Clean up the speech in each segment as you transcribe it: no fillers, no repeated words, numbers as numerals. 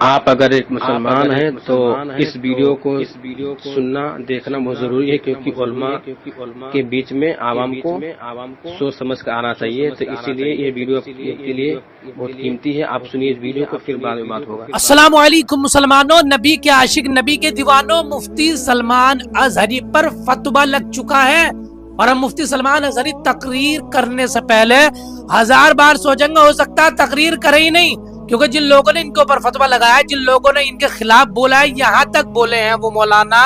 آپ اگر ایک مسلمان ہیں تو اس ویڈیو کو سننا دیکھنا بہت ضروری ہے، کیونکہ علماء کے بیچ میں عوام کو سوچ سمجھ کر آنا چاہیے، تو اسی لیے یہ ویڈیو کے لیے بہت قیمتی ہے۔ آپ سنیے اس ویڈیو کو، پھر بعد میں بات ہوگا۔ السلام علیکم مسلمانوں، نبی کے عاشق، نبی کے دیوانوں، مفتی سلمان ازہری پر فتویٰ لگ چکا ہے، اور ہم مفتی سلمان ازہری تقریر کرنے سے پہلے 1000 بار سوچیں گے، ہو سکتا ہے تقریر کرے ہی نہیں، کیونکہ جن لوگوں نے ان کے اوپر فتویٰ لگایا ہے، جن لوگوں نے ان کے خلاف بولا ہے، یہاں تک بولے ہیں وہ مولانا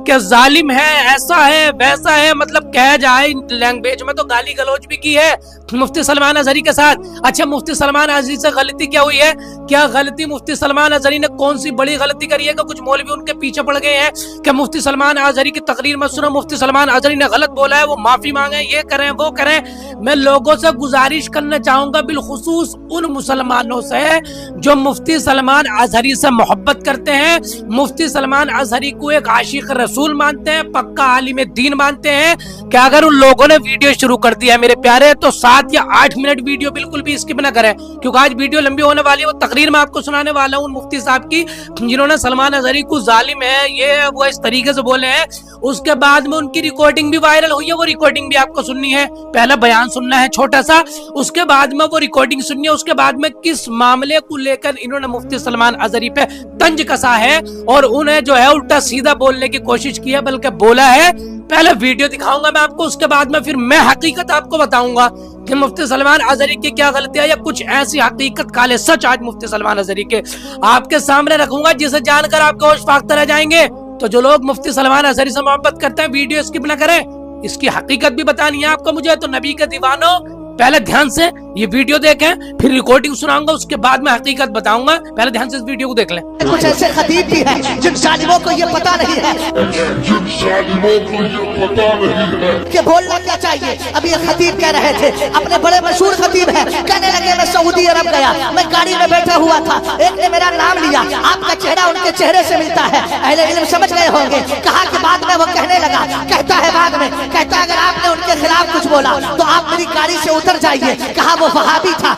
کہ ظالم ہے، ایسا ہے ویسا ہے، مطلب کہہ جائے لینگویج میں تو گالی گلوچ بھی کی ہے مفتی سلمان ازہری کے ساتھ۔ اچھا، مفتی سلمان ازہری سے غلطی کیا ہوئی ہے؟ کیا غلطی مفتی سلمان ازہری نے کون سی بڑی غلطی کری ہے کہ کچھ مولوی ان کے پیچھے پڑ گئے ہیں کہ مفتی سلمان ازہری کی تقریر میں سنو، مفتی سلمان ازہری نے غلط بولا ہے، وہ معافی مانگیں، یہ کریں وہ کریں۔ میں لوگوں سے گزارش کرنا چاہوں گا، بالخصوص ان مسلمانوں سے جو مفتی سلمان ازہری سے محبت کرتے ہیں، مفتی سلمان ازہری کو ایک عاشق رسول مانتے ہیں، پکا عالم دین مانتے ہیں، کہ اگر ان لوگوں نے ویڈیو شروع کر دیا ہے میرے پیارے، تو 7 یا 8 منٹ ویڈیو بالکل بھی اسکپ نہ کریں، کیونکہ آج ویڈیو لمبی ہونے والی ہے۔ وہ تقریر میں آپ کو سنانے والا ہوں مفتی صاحب کی، جنہوں نے سلمان ازہری کو ظالم ہے یہ وہ اس طریقے سے بولے ہیں۔ اس کے بعد میں ان کی ریکارڈنگ بھی وائرل ہوئی ہے، وہ ریکارڈنگ بھی آپ کو سننی ہے۔ پہلا بیان سننا ہے چھوٹا سا، اس کے بعد میں وہ ریکارڈنگ سننی ہے، اس کے بعد میں کس معاملے کو لے کر انہوں نے مفتی سلمان ازہری پہ طنز کسا ہے اور انہیں جو ہے الٹا سیدھا بولنے کی کوشش کی ہے، بلکہ بولا ہے۔ پہلے ویڈیو دکھاؤں گا میں آپ کو، اس کے بعد میں پھر میں حقیقت آپ کو بتاؤں گا کہ مفتی سلمان ازہری کی کیا غلطیاں یا کچھ ایسی حقیقت کالے سچ آج مفتی سلمان ازہری کے آپ کے سامنے رکھوں گا، جسے جان کر آپ کے ہوش فاختہ رہ جائیں گے۔ تو جو لوگ مفتی سلمان ازہری سے محبت کرتے ہیں، ویڈیو اسکپ نہ کریں، اس کی حقیقت بھی بتانی ہے آپ کو مجھے۔ تو نبی کے دیوانوں، پہلے دھیان سے یہ ویڈیو دیکھیں، پھر ریکارڈنگ سناؤں گا، اس کے بعد میں حقیقت بتاؤں گا۔ پہلے دھیان سے اس ویڈیو کو دیکھ لیں۔ کچھ ایسے خطیب بھی ہیں جن ظالموں کو یہ پتا نہیں ہے کہ بولنا کیا چاہیے۔ اب یہ خطیب کہہ رہے تھے، اپنے بڑے مشہور خطیب ہیں، کہنے لگے میں سعودی عرب گیا، میں گاڑی میں بیٹھا ہوا تھا، ایک نے میرا نام لیا، آپ کا چہرہ ان کے چہرے سے ملتا ہے، اہل علم سمجھ گئے ہوں گے۔ کہا کہ بعد میں وہ کہنے لگا، کہتا ہے بعد میں، کہتا ہے اگر آپ نے ان کے خلاف کچھ بولا تو آپ میری گاڑی سے اتر جائیے۔ کہا وہ وہابی تھا،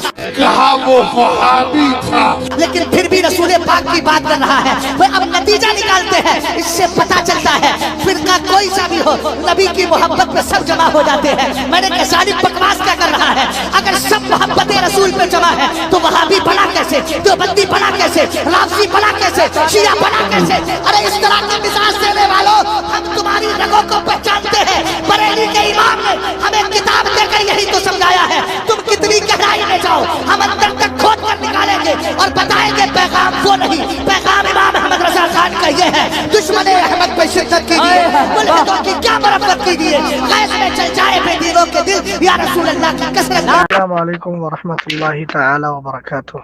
لیکن پھر بھی رسول پاک کی بات کر رہا ہے۔ وہ اب نتیجہ نکالتے ہیں، اس سے پتا چلتا ہے فرقہ کوئی سا بھی ہو، نبی کی محبت پہ سب جمع ہو جاتے ہیں۔ میں نے کہا ظالم بکواس کیا کر رہا ہے؟ اگر سب محبت رسول پہ جمع ہے تو وہابی بنا کیسے، دیوبندی بنا کیسے، رافضی بنا کیسے، شیعہ بنا کیسے؟ ارے اس طرح کا مزاج دینے والوں، ہم تمہاری رگوں کو پہچانتے ہیں۔ بریلی کے امام نے ہمیں کتاب دے کر یہی تو سمجھایا ہے، تم کتنی گہرائی میں جاؤ، ہم اندر تک کھود کر نکالیں گے اور بتائیں گے پیغام وہ نہیں، پیغام امام احمد رضا خان کا یہ ہے، دشمن احمد پہ شدت کیجیے، ملحدوں کی کیا مرمت کیجیے، غیظ میں چل جائے بے دینوں کے دل، یا رسول اللہ کی کثرت۔ السلام علیکم ورحمۃ اللہ تعالی وبرکاتہ۔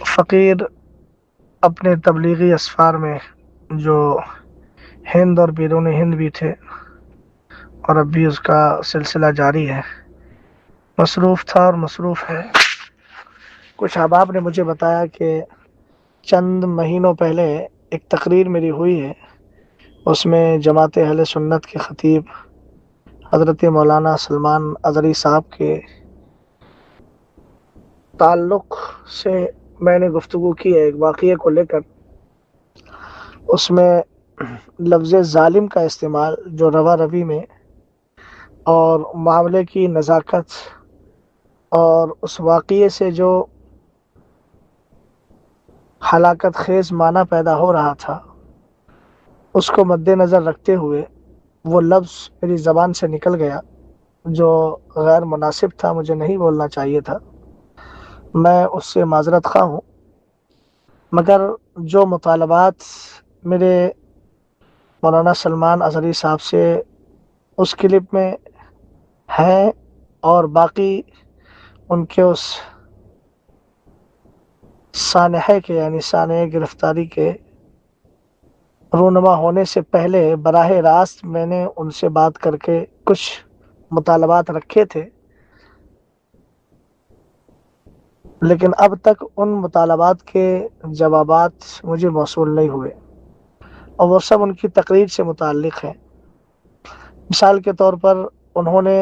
فقیر اپنے تبلیغی اسفار میں جو ہند اور بیرون ہند بھی تھے، اور اب بھی اس کا سلسلہ جاری ہے، مصروف تھا اور مصروف ہے۔ کچھ احباب نے مجھے بتایا کہ چند مہینوں پہلے ایک تقریر میری ہوئی ہے، اس میں جماعت اہل سنت کے خطیب حضرت مولانا سلمان ازہری صاحب کے تعلق سے میں نے گفتگو کی ہے ایک واقعے کو لے کر۔ اس میں لفظ ظالم کا استعمال جو روا روی میں اور معاملے کی نزاکت اور اس واقعے سے جو ہلاکت خیز معنی پیدا ہو رہا تھا، اس کو مد نظر رکھتے ہوئے وہ لفظ میری زبان سے نکل گیا جو غیر مناسب تھا، مجھے نہیں بولنا چاہیے تھا، میں اس سے معذرت خواہ ہوں۔ مگر جو مطالبات میرے مولانا سلمان ازہری صاحب سے اس کلپ میں ہیں، اور باقی ان کے اس سانحے کے یعنی سانحے گرفتاری کے رونما ہونے سے پہلے براہ راست میں نے ان سے بات کر کے کچھ مطالبات رکھے تھے، لیکن اب تک ان مطالبات کے جوابات مجھے موصول نہیں ہوئے، اور وہ سب ان کی تقریر سے متعلق ہیں۔ مثال کے طور پر انہوں نے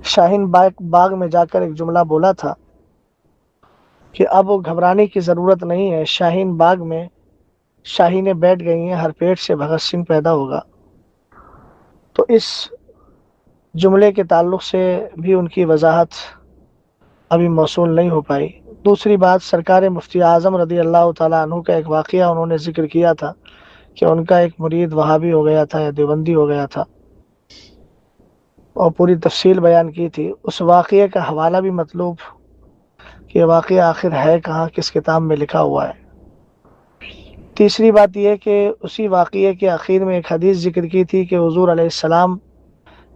شاہین باغ میں جا کر ایک جملہ بولا تھا کہ اب وہ گھبرانے کی ضرورت نہیں ہے، شاہین باغ میں شاہینیں بیٹھ گئی ہیں، ہر پیٹ سے بھگت سنگھ پیدا ہوگا۔ تو اس جملے کے تعلق سے بھی ان کی وضاحت ابھی موصول نہیں ہو پائی۔ دوسری بات، سرکار مفتی اعظم رضی اللہ تعالیٰ عنہ کا ایک واقعہ انہوں نے ذکر کیا تھا کہ ان کا ایک مرید وہابی ہو گیا تھا یا دیوبندی ہو گیا تھا، اور پوری تفصیل بیان کی تھی۔ اس واقعے کا حوالہ بھی مطلوب کہ واقعہ آخر ہے کہاں، کس کتاب میں لکھا ہوا ہے۔ تیسری بات یہ کہ اسی واقعے کے آخر میں ایک حدیث ذکر کی تھی کہ حضور علیہ السلام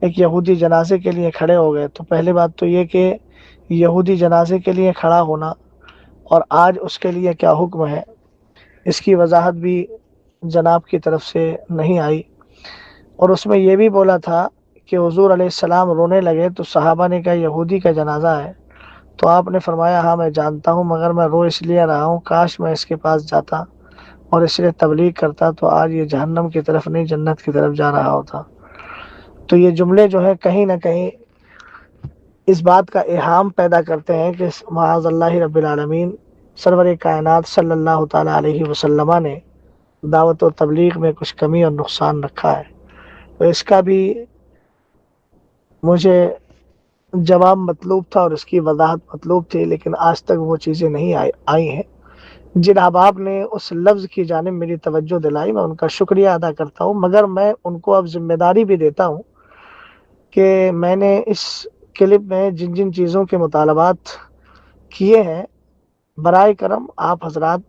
ایک یہودی جنازے کے لیے کھڑے ہو گئے۔ تو پہلی بات تو یہ کہ یہودی جنازے کے لیے کھڑا ہونا اور آج اس کے لیے کیا حکم ہے، اس کی وضاحت بھی جناب کی طرف سے نہیں آئی۔ اور اس میں یہ بھی بولا تھا کہ حضور علیہ السلام رونے لگے تو صحابہ نے کہا یہودی کا جنازہ ہے، تو آپ نے فرمایا ہاں میں جانتا ہوں، مگر میں رو اس لیے رہا ہوں کاش میں اس کے پاس جاتا اور اس لیے تبلیغ کرتا تو آج یہ جہنم کی طرف نہیں جنت کی طرف جا رہا ہوتا۔ تو یہ جملے جو ہے کہیں نہ کہیں اس بات کا ایہام پیدا کرتے ہیں کہ معاذ اللہ رب العالمین سرور کائنات صلی اللہ تعالیٰ علیہ وسلم نے دعوت و تبلیغ میں کچھ کمی اور نقصان رکھا ہے۔ تو اس کا بھی مجھے جواب مطلوب تھا اور اس کی وضاحت مطلوب تھی، لیکن آج تک وہ چیزیں نہیں آئی ہیں۔ جن احباب نے اس لفظ کی جانب میری توجہ دلائی میں ان کا شکریہ ادا کرتا ہوں، مگر میں ان کو اب ذمہ داری بھی دیتا ہوں کہ میں نے اس کلپ میں جن جن چیزوں کے مطالبات کیے ہیں، برائے کرم آپ حضرات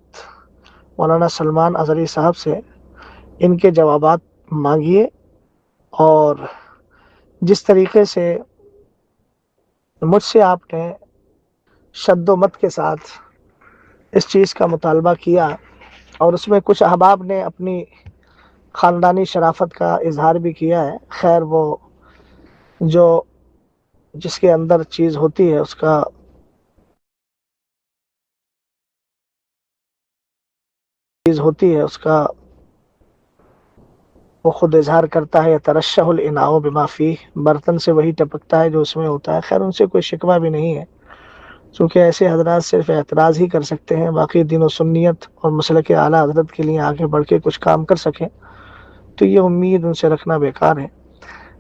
مولانا سلمان اظہری صاحب سے ان کے جوابات مانگیے، اور جس طریقے سے مجھ سے آپ نے شد و مت کے ساتھ اس چیز کا مطالبہ کیا، اور اس میں کچھ احباب نے اپنی خاندانی شرافت کا اظہار بھی کیا ہے، خیر وہ جو جس کے اندر چیز ہوتی ہے اس کا وہ خود اظہار کرتا ہے، ترشح الاناء بما فیہ، برتن سے وہی ٹپکتا ہے جو اس میں ہوتا ہے۔ خیر ان سے کوئی شکوہ بھی نہیں ہے، چونکہ ایسے حضرات صرف اعتراض ہی کر سکتے ہیں، باقی دین و سنیت اور مسلک اعلیٰ حضرت کے لیے آگے بڑھ کے کچھ کام کر سکیں تو یہ امید ان سے رکھنا بیکار ہے۔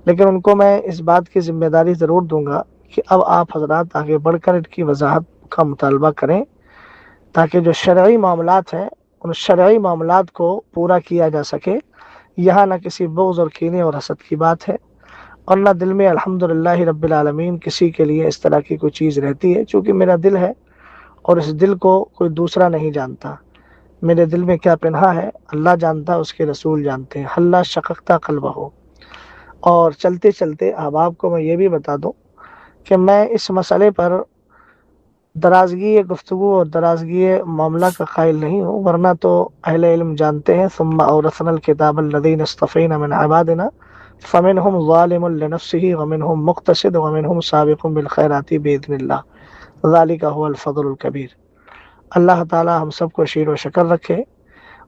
لیکن ان کو میں اس بات کی ذمہ داری ضرور دوں گا کہ اب آپ حضرات آگے بڑھ کر ان کی وضاحت کا مطالبہ کریں، تاکہ جو شرعی معاملات ہیں ان شرعی معاملات کو پورا کیا جا سکے۔ یہاں نہ کسی بغض اور کینے اور حسد کی بات ہے، اور نہ دل میں الحمدللہ رب العالمین کسی کے لیے اس طرح کی کوئی چیز رہتی ہے، چونکہ میرا دل ہے اور اس دل کو کوئی دوسرا نہیں جانتا۔ میرے دل میں کیا پنہا ہے اللہ جانتا، اس کے رسول جانتے ہیں۔ حلہ شققتا قلبہ۔ اور چلتے چلتے احباب کو میں یہ بھی بتا دوں کہ میں اس مسئلے پر درازگی گفتگو اور درازگی معاملہ کا قائل نہیں ہوں، ورنہ تو اہل علم جانتے ہیں ثم اورثنا الکتاب الذین اصطفینا من عبادنا فمنهم ظالم لنفسه ومنهم مقتصد ومنهم سابق بالخیرات باذن اللہ ذلک هو الفضل الکبیر۔ اللہ تعالی ہم سب کو شیر و شکر رکھے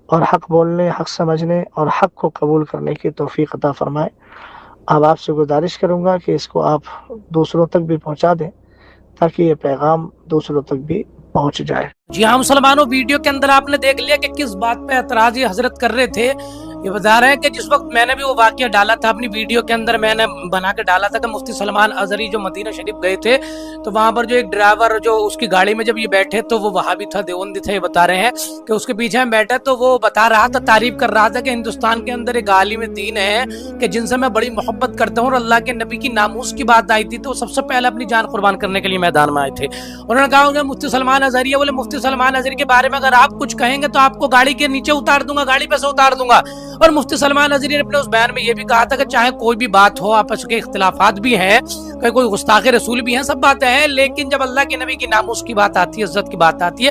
اور حق بولنے، حق سمجھنے اور حق کو قبول کرنے کی توفیق عطا فرمائے۔ اب آپ سے گزارش کروں گا کہ اس کو آپ دوسروں تک بھی پہنچا دیں تاکہ یہ پیغام دوسروں تک بھی پہنچ جائے۔ جی ہاں مسلمانوں، ویڈیو کے اندر آپ نے دیکھ لیا کہ کس بات پہ اعتراض یہ حضرت کر رہے تھے۔ یہ بتا رہے ہیں کہ جس وقت میں نے بھی وہ واقعہ ڈالا تھا اپنی ویڈیو کے اندر، میں نے بنا کے ڈالا تھا کہ مفتی سلمان اظہری جو مدینہ شریف گئے تھے تو وہاں پر جو ایک ڈرائیور جو اس کی گاڑی میں جب یہ بیٹھے تو وہ وہابی تھا، دیوبندی تھا، یہ بتا رہے ہیں کہ اس کے پیچھے میں بیٹھا تو وہ بتا رہا تھا، تعریف کر رہا تھا کہ ہندوستان کے اندر ایک عالم دین ہے کہ جن سے میں بڑی محبت کرتا ہوں، اور اللہ کے نبی کی ناموس کی بات آئی تھی تو وہ سب سے پہلے اپنی جان قربان کرنے کے لیے میدان میں آئے تھے۔ انہوں نے کہا کہ مفتی سلمان اظہری ہے، بولے مفتی سلمان اظہری کے بارے میں اگر آپ کچھ کہیں گے تو آپ کو گاڑی کے نیچے اتار دوں گا، گاڑی پہ سے اتار دوں گا۔ اور مفتی سلمان اظہری نے اپنے اس بیان میں یہ بھی کہا تھا کہ چاہے کوئی بھی بات ہو، آپس کے اختلافات بھی ہیں، کوئی گستاخ رسول بھی ہیں، سب باتیں ہیں، لیکن جب اللہ کے نبی کی ناموس کی بات آتی ہے، عزت کی بات آتی ہے،